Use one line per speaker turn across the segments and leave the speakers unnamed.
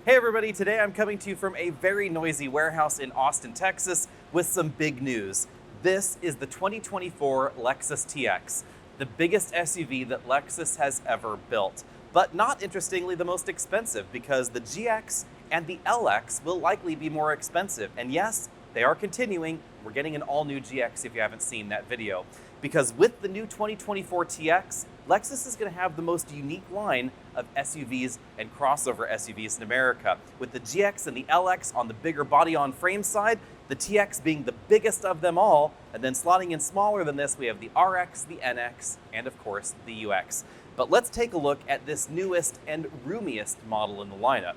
Hey everybody, today I'm coming to you from a very noisy warehouse in Austin, Texas with some big news. This is the 2024 Lexus TX, the biggest SUV that Lexus has ever built. But not interestingly the most expensive, because the GX and the LX will likely be more expensive. And yes, they are continuing. We're getting an all-new GX if you haven't seen that video. Because with the new 2024 TX, Lexus is going to have the most unique line of SUVs and crossover SUVs in America, with the GX and the LX on the bigger body-on-frame side, the TX being the biggest of them all, and then slotting in smaller than this, we have the RX, the NX, and of course the UX. But let's take a look at this newest and roomiest model in the lineup.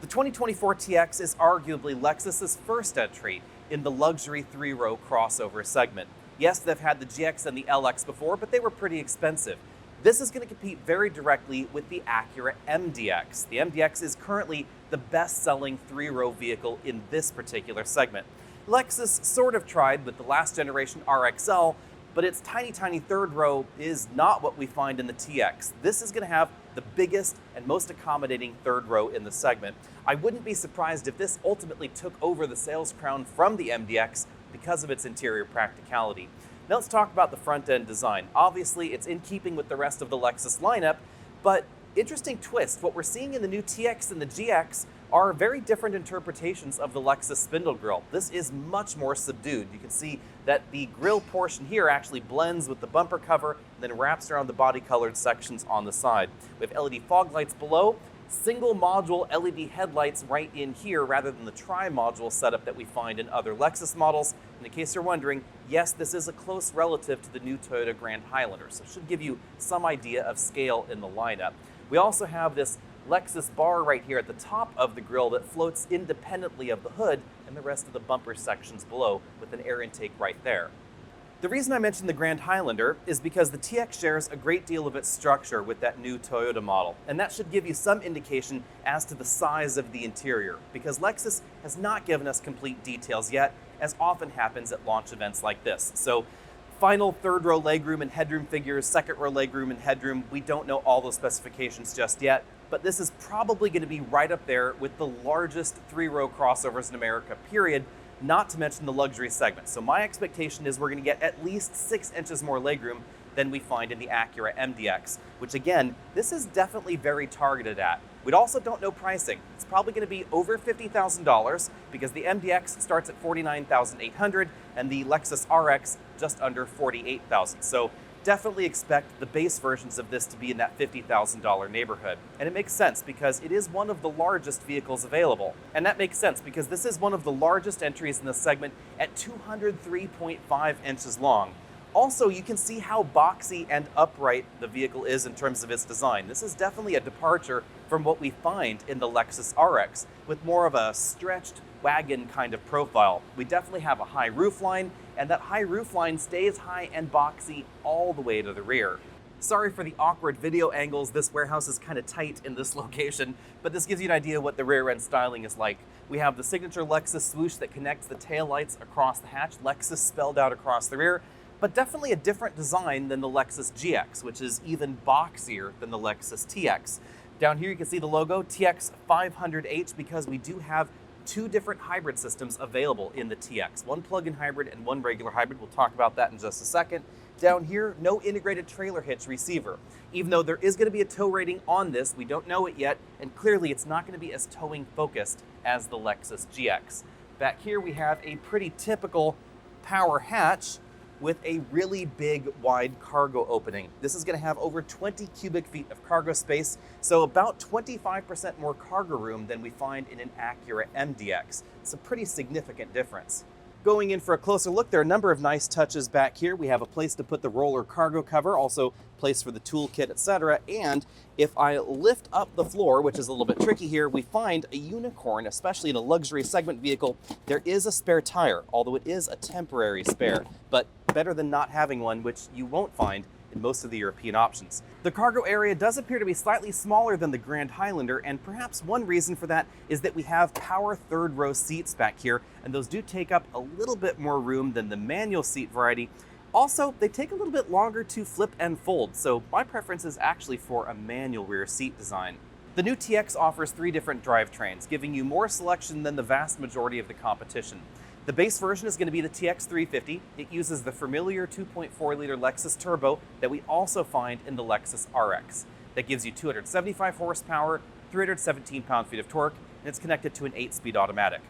The 2024 TX is arguably Lexus's first entry in the luxury three-row crossover segment. Yes, they've had the GX and the LX before, but they were pretty expensive. This is going to compete very directly with the Acura MDX. The MDX is currently the best-selling three-row vehicle in this particular segment. Lexus sort of tried with the last generation RXL, but its tiny third row is not what we find in the TX. This is going to have the biggest and most accommodating third row in the segment. I wouldn't be surprised if this ultimately took over the sales crown from the MDX because of its interior practicality. Now let's talk about the front end design. Obviously, it's in keeping with the rest of the Lexus lineup, but interesting twist, what we're seeing in the new TX and the GX are very different interpretations of the Lexus spindle grille. This is much more subdued. You can see that the grille portion here actually blends with the bumper cover and then wraps around the body colored sections on the side. We have LED fog lights below, single module LED headlights right in here rather than the tri-module setup that we find in other Lexus models. In case you're wondering, yes, this is a close relative to the new Toyota Grand Highlander, so it should give you some idea of scale in the lineup. We also have this Lexus bar right here at the top of the grille that floats independently of the hood and the rest of the bumper sections below with an air intake right there. The reason I mentioned the Grand Highlander is because the TX shares a great deal of its structure with that new Toyota model, and that should give you some indication as to the size of the interior, because Lexus has not given us complete details yet, as often happens at launch events like this. So final third row legroom and headroom figures, second row legroom and headroom, we don't know all those specifications just yet, but this is probably going to be right up there with the largest three-row crossovers in America, period, not to mention the luxury segment. So my expectation is we're going to get at least 6 inches more legroom than we find in the Acura MDX, which again, this is definitely very targeted at. We also don't know pricing. It's probably going to be over $50,000 because the MDX starts at $49,800 and the Lexus RX just under $48,000. So definitely expect the base versions of this to be in that $50,000 neighborhood. And it makes sense because it is one of the largest vehicles available. And that makes sense because this is one of the largest entries in the segment at 203.5 inches long. Also, you can see how boxy and upright the vehicle is in terms of its design. This is definitely a departure from what we find in the Lexus RX, with more of a stretched wagon kind of profile. We definitely have a high roofline, and that high roofline stays high and boxy all the way to the rear. Sorry for the awkward video angles. This warehouse is kind of tight in this location, but this gives you an idea what the rear end styling is like. We have the signature Lexus swoosh that connects the taillights across the hatch, Lexus spelled out across the rear, but definitely a different design than the Lexus GX, which is even boxier than the Lexus TX. Down here you can see the logo, TX 500H, because we do have 2 different hybrid systems available in the TX. One plug-in hybrid and one regular hybrid. We'll talk about that in just a second. Down here, no integrated trailer hitch receiver. Even though there is going to be a tow rating on this, we don't know it yet, and clearly it's not going to be as towing focused as the Lexus GX. Back here we have a pretty typical power hatch with a really big, wide cargo opening. This is going to have over 20 cubic feet of cargo space, so about 25% more cargo room than we find in an Acura MDX. It's a pretty significant difference. Going in for a closer look, there are a number of nice touches back here. We have a place to put the roller cargo cover, also place for the toolkit, etc. And if I lift up the floor, which is a little bit tricky here, we find a unicorn, especially in a luxury segment vehicle. There is a spare tire, although it is a temporary spare, but better than not having one, which you won't find in most of the European options. The cargo area does appear to be slightly smaller than the Grand Highlander, and perhaps one reason for that is that we have power third row seats back here, and those do take up a little bit more room than the manual seat variety. Also, they take a little bit longer to flip and fold, so my preference is actually for a manual rear seat design. The new TX offers 3 different drivetrains, giving you more selection than the vast majority of the competition. The base version is going to be the TX 350. It uses the familiar 2.4-liter Lexus turbo that we also find in the Lexus RX. That gives you 275 horsepower, 317 pound-feet of torque, and it's connected to an 8-speed automatic.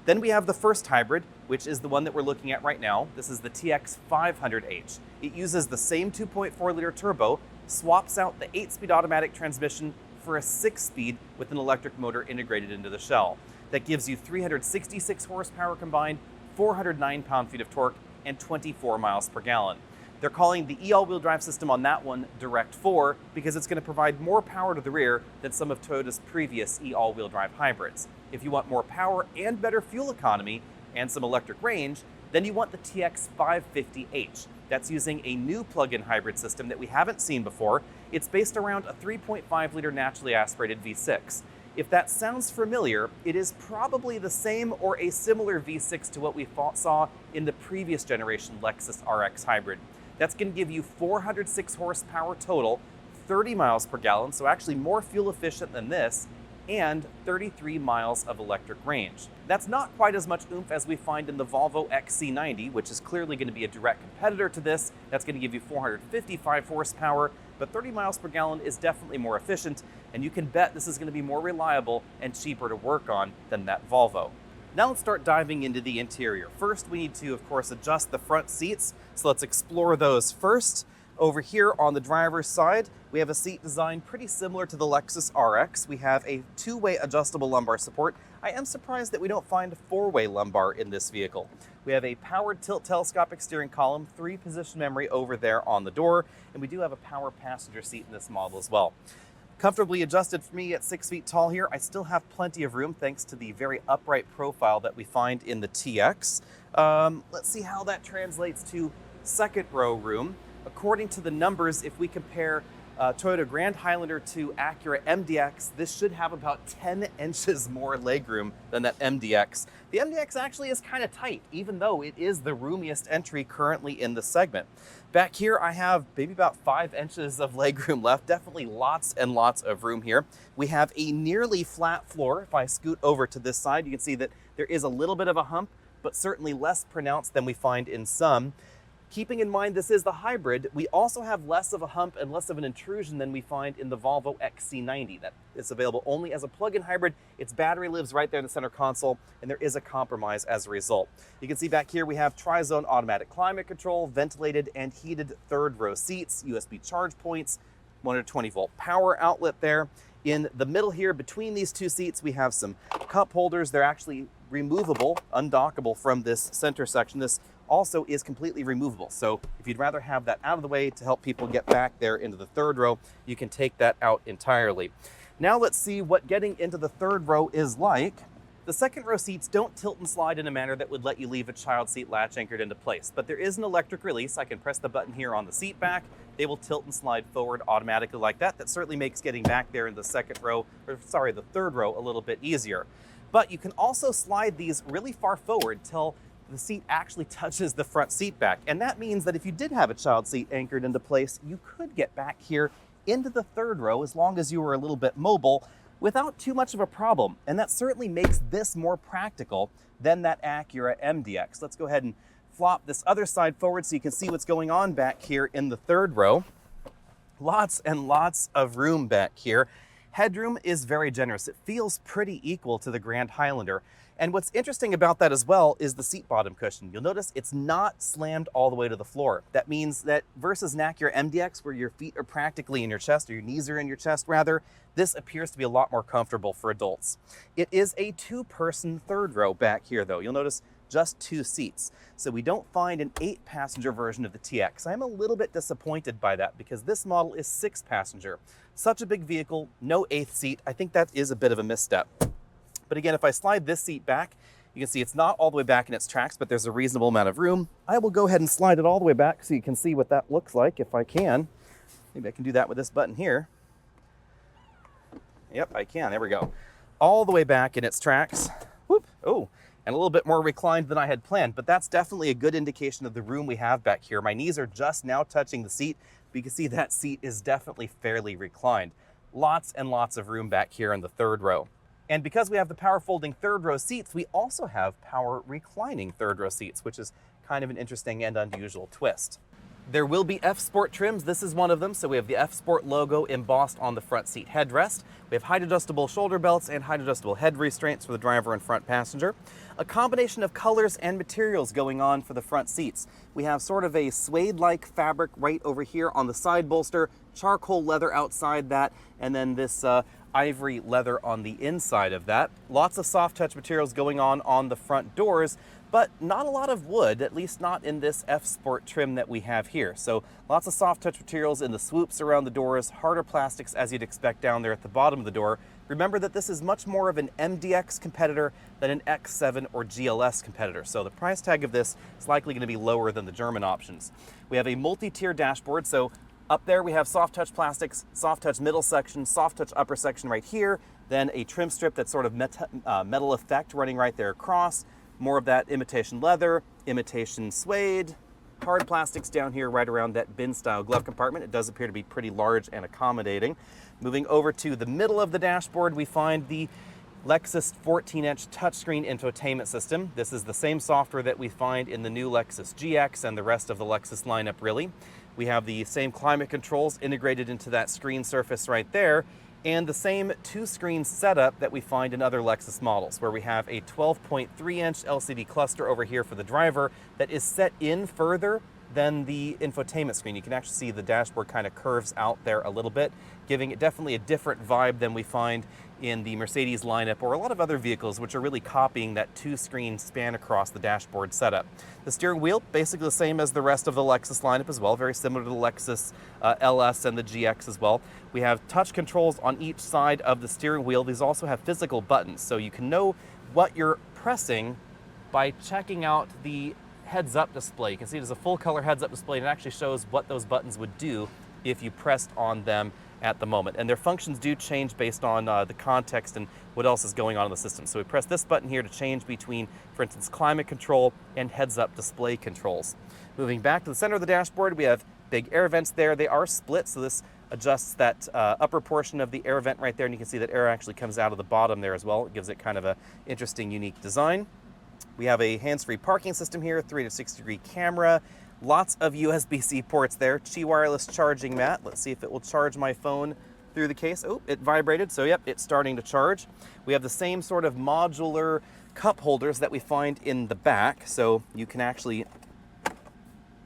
Then we have the first hybrid, which is the one that we're looking at right now. This is the TX 500H. It uses the same 2.4-liter turbo, swaps out the 8-speed automatic transmission for a 6-speed with an electric motor integrated into the shell. That gives you 366 horsepower combined, 409 pound-feet of torque, and 24 miles per gallon. They're calling the e-all-wheel drive system on that one Direct 4 because it's going to provide more power to the rear than some of Toyota's previous e-all-wheel drive hybrids. If you want more power and better fuel economy and some electric range, then you want the TX 550H. That's using a new plug-in hybrid system that we haven't seen before. It's based around a 3.5-liter naturally aspirated V6. If that sounds familiar, it is probably the same or a similar V6 to what we saw in the previous generation Lexus RX hybrid. That's going to give you 406 horsepower total, 30 miles per gallon, so actually more fuel efficient than this, and 33 miles of electric range. That's not quite as much oomph as we find in the Volvo XC90, which is clearly going to be a direct competitor to this. That's going to give you 455 horsepower, but 30 miles per gallon is definitely more efficient, and you can bet this is going to be more reliable and cheaper to work on than that Volvo. Now let's start diving into the interior. First, we need to, of course, adjust the front seats, so let's explore those first. Over here on the driver's side, we have a seat design pretty similar to the Lexus RX. We have a 2-way adjustable lumbar support. I am surprised that we don't find a 4-way lumbar in this vehicle. We have a powered tilt telescopic steering column, 3-position memory over there on the door, and we do have a power passenger seat in this model as well. Comfortably adjusted for me at 6 feet tall here. I still have plenty of room thanks to the very upright profile that we find in the TX. Let's see how that translates to second row room. According to the numbers, if we compare Toyota Grand Highlander to Acura MDX, this should have about 10 inches more legroom than that MDX. The MDX actually is kind of tight, even though it is the roomiest entry currently in the segment. Back here, I have maybe about 5 inches of legroom left. Definitely lots and lots of room here. We have a nearly flat floor. If I scoot over to this side, you can see that there is a little bit of a hump, but certainly less pronounced than we find in some. Keeping in mind this is the hybrid, we also have less of a hump and less of an intrusion than we find in the Volvo XC90. That is available only as a plug-in hybrid. Its battery lives right there in the center console, and there is a compromise as a result. You can see back here we have tri-zone automatic climate control, ventilated and heated third row seats, USB charge points, 120-volt power outlet there. In the middle here, between these two seats, we have some cup holders. They're actually removable, undockable from this center section. This also is completely removable. So if you'd rather have that out of the way to help people get back there into the third row, you can take that out entirely. Now let's see what getting into the third row is like. The second row seats don't tilt and slide in a manner that would let you leave a child seat latch anchored into place, but there is an electric release. I can press the button here on the seat back. They will tilt and slide forward automatically like that. That certainly makes getting back there in the the third row a little bit easier. But you can also slide these really far forward till the seat actually touches the front seat back. And that means that if you did have a child seat anchored into place, you could get back here into the third row as long as you were a little bit mobile without too much of a problem. And that certainly makes this more practical than that Acura MDX. Let's go ahead and flop this other side forward so you can see what's going on back here in the third row. Lots and lots of room back here. Headroom is very generous. It feels pretty equal to the Grand Highlander. And what's interesting about that as well is the seat bottom cushion. You'll notice it's not slammed all the way to the floor. That means that versus an Acura MDX where your feet are practically in your chest, or your knees are in your chest rather, this appears to be a lot more comfortable for adults. It is a 2-person third row back here though. You'll notice just 2 seats. So we don't find an 8-passenger version of the TX. I'm a little bit disappointed by that because this model is 6-passenger. Such a big vehicle, no 8th seat. I think that is a bit of a misstep. But again, if I slide this seat back, you can see it's not all the way back in its tracks, but there's a reasonable amount of room. I will go ahead and slide it all the way back so you can see what that looks like if I can. Maybe I can do that with this button here. Yep, I can. There we go. All the way back in its tracks. Whoop. Oh, and a little bit more reclined than I had planned, but that's definitely a good indication of the room we have back here. My knees are just now touching the seat, but you can see that seat is definitely fairly reclined. lots and lots of room back here in the third row. And because we have the power folding third row seats, we also have power reclining third row seats, which is kind of an interesting and unusual twist. There will be F-Sport trims. This is one of them. So we have the F-Sport logo embossed on the front seat headrest. We have height adjustable shoulder belts and height adjustable head restraints for the driver and front passenger. A combination of colors and materials going on for the front seats. We have sort of a suede-like fabric right over here on the side bolster, charcoal leather outside that, and then this ivory leather on the inside of that. Lots of soft touch materials going on the front doors, but not a lot of wood, at least not in this F-Sport trim that we have here. So lots of soft touch materials in the swoops around the doors, harder plastics as you'd expect down there at the bottom of the door. Remember that this is much more of an MDX competitor than an X7 or GLS competitor. So the price tag of this is likely going to be lower than the German options. We have a multi-tier dashboard. So up there we have soft touch plastics, soft touch middle section, soft touch upper section right here, then a trim strip that's sort of metal effect running right there across. More of that imitation leather, imitation suede, hard plastics down here right around that bin-style glove compartment. It does appear to be pretty large and accommodating. Moving over to the middle of the dashboard, we find the Lexus 14-inch touchscreen infotainment system. This is the same software that we find in the new Lexus GX and the rest of the Lexus lineup, really. We have the same climate controls integrated into that screen surface right there, and the same two-screen setup that we find in other Lexus models, where we have a 12.3-inch LCD cluster over here for the driver that is set in further than the infotainment screen. You can actually see the dashboard kind of curves out there a little bit, giving it definitely a different vibe than we find in the Mercedes lineup or a lot of other vehicles, which are really copying that two-screen span across the dashboard setup. The steering wheel, basically the same as the rest of the Lexus lineup as well, very similar to the Lexus LS and the GX as well. We have touch controls on each side of the steering wheel. These also have physical buttons, so you can know what you're pressing by checking out the heads-up display. You can see there's a full-color heads-up display, and it actually shows what those buttons would do if you pressed on them at the moment. And their functions do change based on the context and what else is going on in the system. So we press this button here to change between, for instance, climate control and heads-up display controls. Moving back to the center of the dashboard, we have big air vents there. They are split, so this adjusts that upper portion of the air vent right there, and you can see that air actually comes out of the bottom there as well. It gives it kind of a interesting, unique design. We have a hands-free parking system here, 360-degree camera, lots of USB-C ports there, Qi wireless charging mat. Let's see if it will charge my phone through the case. Oh, it vibrated, so yep, it's starting to charge. We have the same sort of modular cup holders that we find in the back, so you can actually,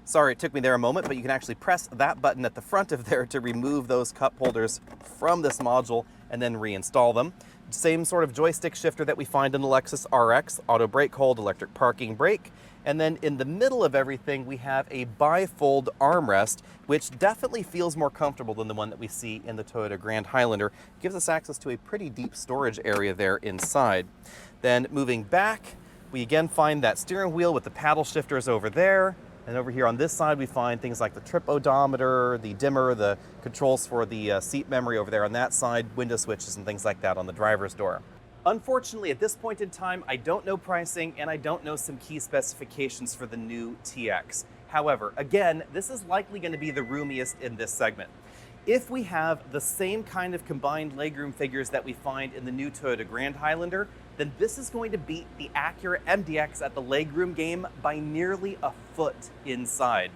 sorry, it took me there a moment, but you can actually press that button at the front of there to remove those cup holders from this module and then reinstall them. Same sort of joystick shifter that we find in the Lexus RX, auto brake hold, electric parking brake. And then in the middle of everything, we have a bifold armrest, which definitely feels more comfortable than the one that we see in the Toyota Grand Highlander. It gives us access to a pretty deep storage area there inside. Then moving back, we again find that steering wheel with the paddle shifters over there. And over here on this side, we find things like the trip odometer, the dimmer, the controls for the seat memory over there on that side, window switches and things like that on the driver's door. Unfortunately, at this point in time, I don't know pricing and I don't know some key specifications for the new TX. However, again, this is likely going to be the roomiest in this segment. If we have the same kind of combined legroom figures that we find in the new Toyota Grand Highlander, then this is going to beat the Acura MDX at the legroom game by nearly a foot inside.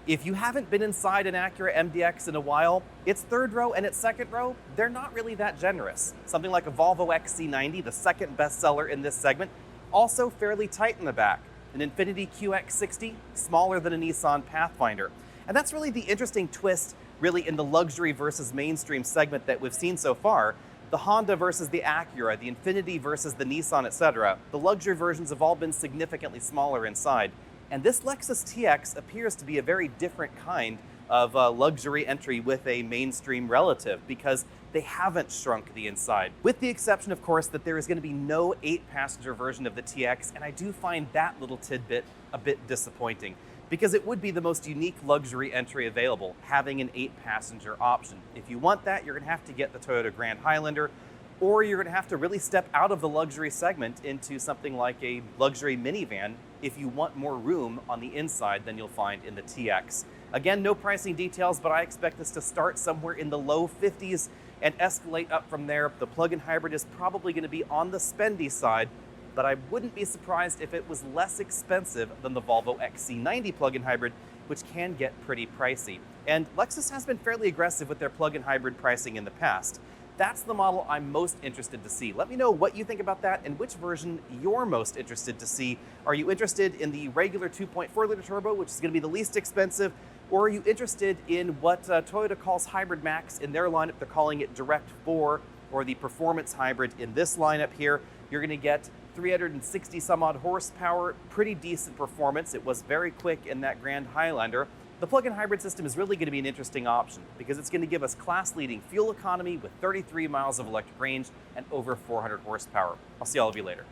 If you haven't been inside an Acura MDX in a while, its third row and its second row, they're not really that generous. Something like a Volvo XC90, the second bestseller in this segment, also fairly tight in the back. An Infiniti QX60, smaller than a Nissan Pathfinder. And that's really the interesting twist really in the luxury versus mainstream segment that we've seen so far. The Honda versus the Acura, the Infiniti versus the Nissan, etc. The luxury versions have all been significantly smaller inside. And this Lexus TX appears to be a very different kind of luxury entry with a mainstream relative because they haven't shrunk the inside. With the exception, of course, that there is going to be no 8-passenger version of the TX, and I do find that little tidbit a bit disappointing because it would be the most unique luxury entry available, having an 8-passenger option. If you want that, you're going to have to get the Toyota Grand Highlander, or you're going to have to really step out of the luxury segment into something like a luxury minivan if you want more room on the inside than you'll find in the TX. Again, no pricing details, but I expect this to start somewhere in the low 50s and escalate up from there. The plug-in hybrid is probably going to be on the spendy side, but I wouldn't be surprised if it was less expensive than the Volvo XC90 plug-in hybrid, which can get pretty pricey. And Lexus has been fairly aggressive with their plug-in hybrid pricing in the past. That's the model I'm most interested to see. Let me know what you think about that and which version you're most interested to see. Are you interested in the regular 2.4-liter turbo, which is going to be the least expensive, or are you interested in what Toyota calls Hybrid Max in their lineup? They're calling it Direct 4, or the Performance Hybrid in this lineup here. You're going to get 360 some odd horsepower, pretty decent performance. It was very quick in that Grand Highlander. The plug-in hybrid system is really going to be an interesting option because it's going to give us class-leading fuel economy with 33 miles of electric range and over 400 horsepower. I'll see all of you later.